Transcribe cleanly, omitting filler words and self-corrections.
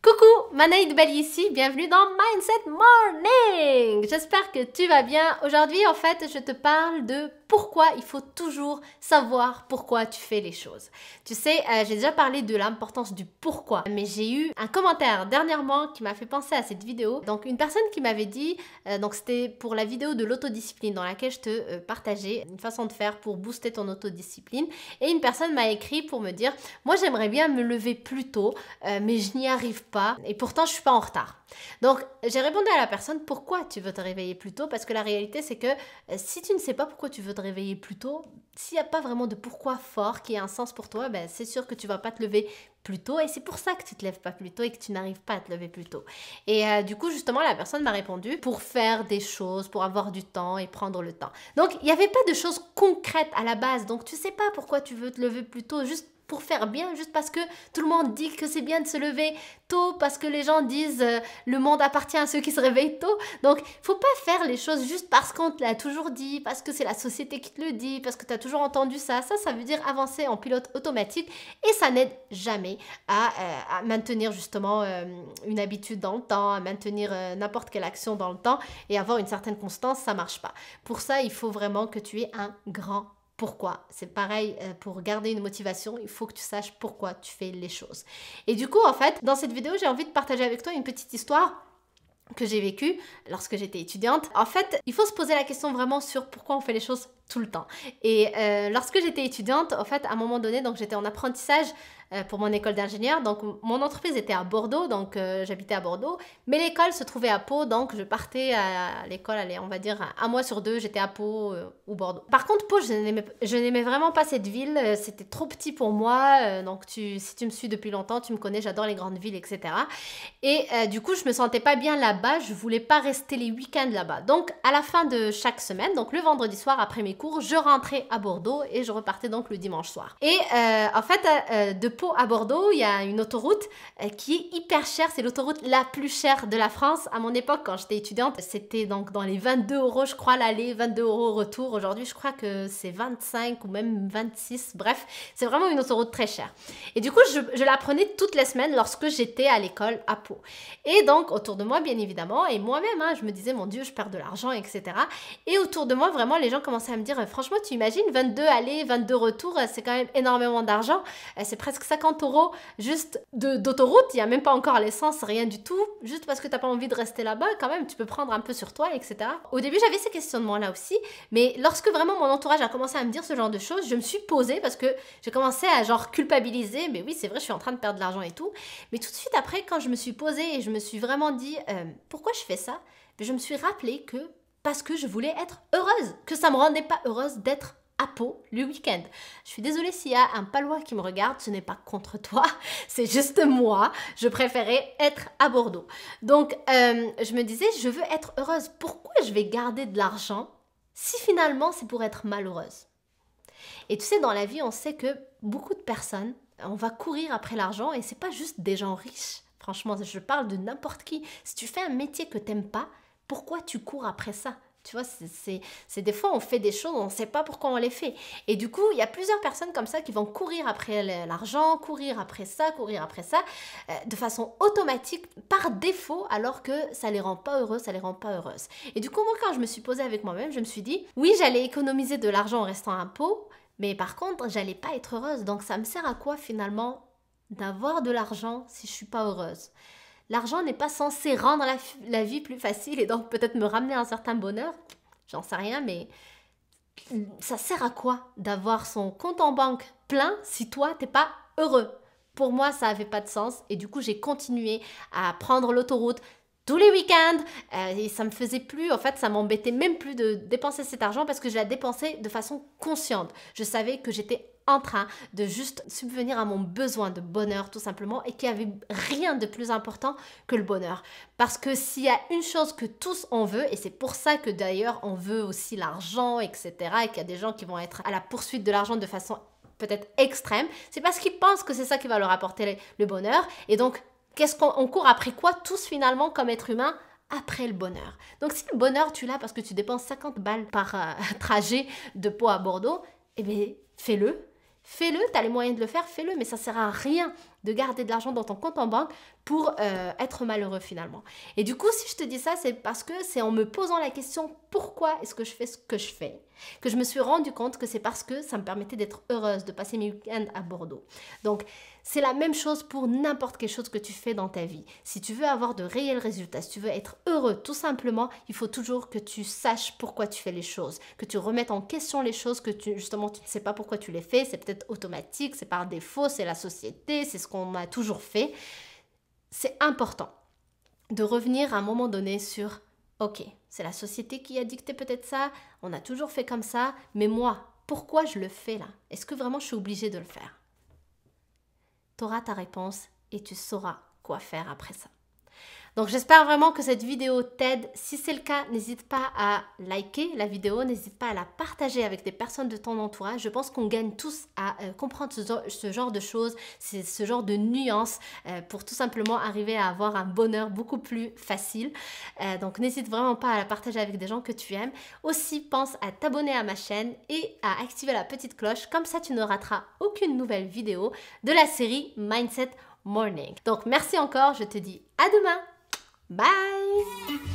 Coucou, Manaïd Bali ici, bienvenue dans Mindset Morning. J'espère que tu vas bien. Aujourd'hui, en fait, je te parle de pourquoi il faut toujours savoir pourquoi tu fais les choses. Tu sais, j'ai déjà parlé de l'importance du pourquoi, mais j'ai eu un commentaire dernièrement qui m'a fait penser à cette vidéo. Donc, une personne qui m'avait dit, donc c'était pour la vidéo de l'autodiscipline dans laquelle je te partageais une façon de faire pour booster ton autodiscipline. Et une personne m'a écrit pour me dire, moi j'aimerais bien me lever plus tôt, mais je n'y arrive pas et pourtant je suis pas en retard. Donc j'ai répondu à la personne, pourquoi tu veux te réveiller plus tôt? Parce que la réalité c'est que si tu ne sais pas pourquoi tu veux te réveiller plus tôt, s'il n'y a pas vraiment de pourquoi fort qui ait un sens pour toi, ben, c'est sûr que tu vas pas te lever plus tôt et c'est pour ça que tu te lèves pas plus tôt et que tu n'arrives pas à te lever plus tôt. Et du coup justement la personne m'a répondu pour faire des choses, pour avoir du temps et prendre le temps. Donc il n'y avait pas de choses concrètes à la base, donc tu sais pas pourquoi tu veux te lever plus tôt, juste pour faire bien, juste parce que tout le monde dit que c'est bien de se lever tôt, parce que les gens disent le monde appartient à ceux qui se réveillent tôt. Donc, faut pas faire les choses juste parce qu'on te l'a toujours dit, parce que c'est la société qui te le dit, parce que tu as toujours entendu ça. Ça veut dire avancer en pilote automatique et ça n'aide jamais à maintenir justement une habitude dans le temps, à maintenir n'importe quelle action dans le temps et avoir une certaine constance, ça marche pas. Pour ça, il faut vraiment que tu aies un grand pourquoi. C'est pareil pour garder une motivation, il faut que tu saches pourquoi tu fais les choses. Et du coup, en fait, dans cette vidéo, j'ai envie de partager avec toi une petite histoire que j'ai vécue lorsque j'étais étudiante. En fait, il faut se poser la question vraiment sur pourquoi on fait les choses tout le temps. Et lorsque j'étais étudiante, en fait, à un moment donné, donc j'étais en apprentissage pour mon école d'ingénieur. Donc, mon entreprise était à Bordeaux, donc j'habitais à Bordeaux. Mais l'école se trouvait à Pau, donc je partais à l'école, allez, on va dire un mois sur deux, j'étais à Pau ou Bordeaux. Par contre, Pau, je n'aimais vraiment pas cette ville. C'était trop petit pour moi. Donc, si tu me suis depuis longtemps, tu me connais, j'adore les grandes villes, etc. Et du coup, je me sentais pas bien là-bas. Je voulais pas rester les week-ends là-bas. Donc, à la fin de chaque semaine, donc le vendredi soir après mes cours, je rentrais à Bordeaux et je repartais donc le dimanche soir. Et en fait, de Pau à Bordeaux, il y a une autoroute qui est hyper chère. C'est l'autoroute la plus chère de la France. À mon époque, quand j'étais étudiante, c'était donc dans les 22 € je crois l'aller, 22 € au retour. Aujourd'hui, je crois que c'est 25 ou même 26. Bref, c'est vraiment une autoroute très chère. Et du coup, je la prenais toutes les semaines lorsque j'étais à l'école à Pau. Et donc, autour de moi, bien évidemment, et moi-même, hein, je me disais, mon Dieu, je perds de l'argent, etc. Et autour de moi, vraiment, les gens commençaient à me dire, franchement, tu imagines 22 allées, 22 retours, c'est quand même énormément d'argent. C'est presque 50 € juste d'autoroute. Il n'y a même pas encore l'essence, rien du tout. Juste parce que tu n'as pas envie de rester là-bas, quand même, tu peux prendre un peu sur toi, etc. Au début, j'avais ces questionnements-là aussi. Mais lorsque vraiment mon entourage a commencé à me dire ce genre de choses, je me suis posée parce que j'ai commencé à genre culpabiliser. Mais oui, c'est vrai, je suis en train de perdre de l'argent et tout. Mais tout de suite après, quand je me suis posée et je me suis vraiment dit pourquoi je fais ça, je me suis rappelé que parce que je voulais être heureuse, que ça me rendait pas heureuse d'être à Pau le week-end. Je suis désolée s'il y a un Palois qui me regarde, ce n'est pas contre toi, c'est juste moi. Je préférais être à Bordeaux. Donc, je me disais, je veux être heureuse. Pourquoi je vais garder de l'argent si finalement c'est pour être malheureuse? Et tu sais, dans la vie, on sait que beaucoup de personnes, on va courir après l'argent et c'est pas juste des gens riches. Franchement, je parle de n'importe qui. Si tu fais un métier que t'aimes pas, pourquoi tu cours après ça? Tu vois, c'est des fois, on fait des choses, on ne sait pas pourquoi on les fait. Et du coup, il y a plusieurs personnes comme ça qui vont courir après l'argent, courir après ça, de façon automatique, par défaut, alors que ça les rend pas heureux, ça les rend pas heureuses. Et du coup, moi, quand je me suis posée avec moi-même, je me suis dit, oui, j'allais économiser de l'argent en restant à Pau, mais par contre, j'allais pas être heureuse. Donc, ça me sert à quoi, finalement, d'avoir de l'argent si je suis pas heureuse? L'argent n'est pas censé rendre la vie plus facile et donc peut-être me ramener un certain bonheur. J'en sais rien, mais ça sert à quoi d'avoir son compte en banque plein si toi, t'es pas heureux? Pour moi, ça n'avait pas de sens et du coup, j'ai continué à prendre l'autoroute tous les week-ends et ça me faisait plus, en fait, ça m'embêtait même plus de dépenser cet argent parce que je la dépensais de façon consciente. Je savais que j'étais en train de juste subvenir à mon besoin de bonheur tout simplement et qu'il n'y avait rien de plus important que le bonheur. Parce que s'il y a une chose que tous on veut, et c'est pour ça que d'ailleurs on veut aussi l'argent, etc., et qu'il y a des gens qui vont être à la poursuite de l'argent de façon peut-être extrême, c'est parce qu'ils pensent que c'est ça qui va leur apporter le bonheur. Et donc, qu'est-ce qu'on court après quoi tous finalement comme être humain? Après le bonheur. Donc si le bonheur tu l'as parce que tu dépenses 50 balles par trajet de Pau à Bordeaux, eh bien fais-le. Fais-le, tu as les moyens de le faire, fais-le, mais ça sert à rien de garder de l'argent dans ton compte en banque pour être malheureux finalement. Et du coup, si je te dis ça, c'est parce que c'est en me posant la question pourquoi est-ce que je fais ce que je fais, que je me suis rendu compte que c'est parce que ça me permettait d'être heureuse, de passer mes week-ends à Bordeaux. Donc, c'est la même chose pour n'importe quelle chose que tu fais dans ta vie. Si tu veux avoir de réels résultats, si tu veux être heureux, tout simplement, il faut toujours que tu saches pourquoi tu fais les choses, que tu remettes en question les choses que justement tu ne sais pas pourquoi tu les fais, c'est peut-être automatique, c'est par défaut, c'est la société, c'est ce qu'on a toujours fait. C'est important de revenir à un moment donné sur « Ok, c'est la société qui a dicté peut-être ça, on a toujours fait comme ça, mais moi, pourquoi je le fais là? Est-ce que vraiment je suis obligée de le faire ?» Tu auras ta réponse et tu sauras quoi faire après ça. Donc j'espère vraiment que cette vidéo t'aide. Si c'est le cas, n'hésite pas à liker la vidéo, n'hésite pas à la partager avec des personnes de ton entourage. Je pense qu'on gagne tous à comprendre ce genre de choses, ce genre de nuances pour tout simplement arriver à avoir un bonheur beaucoup plus facile. Donc n'hésite vraiment pas à la partager avec des gens que tu aimes. Aussi, pense à t'abonner à ma chaîne et à activer la petite cloche. Comme ça, tu ne rateras aucune nouvelle vidéo de la série Mindset Morning. Donc merci encore, je te dis à demain. Bye!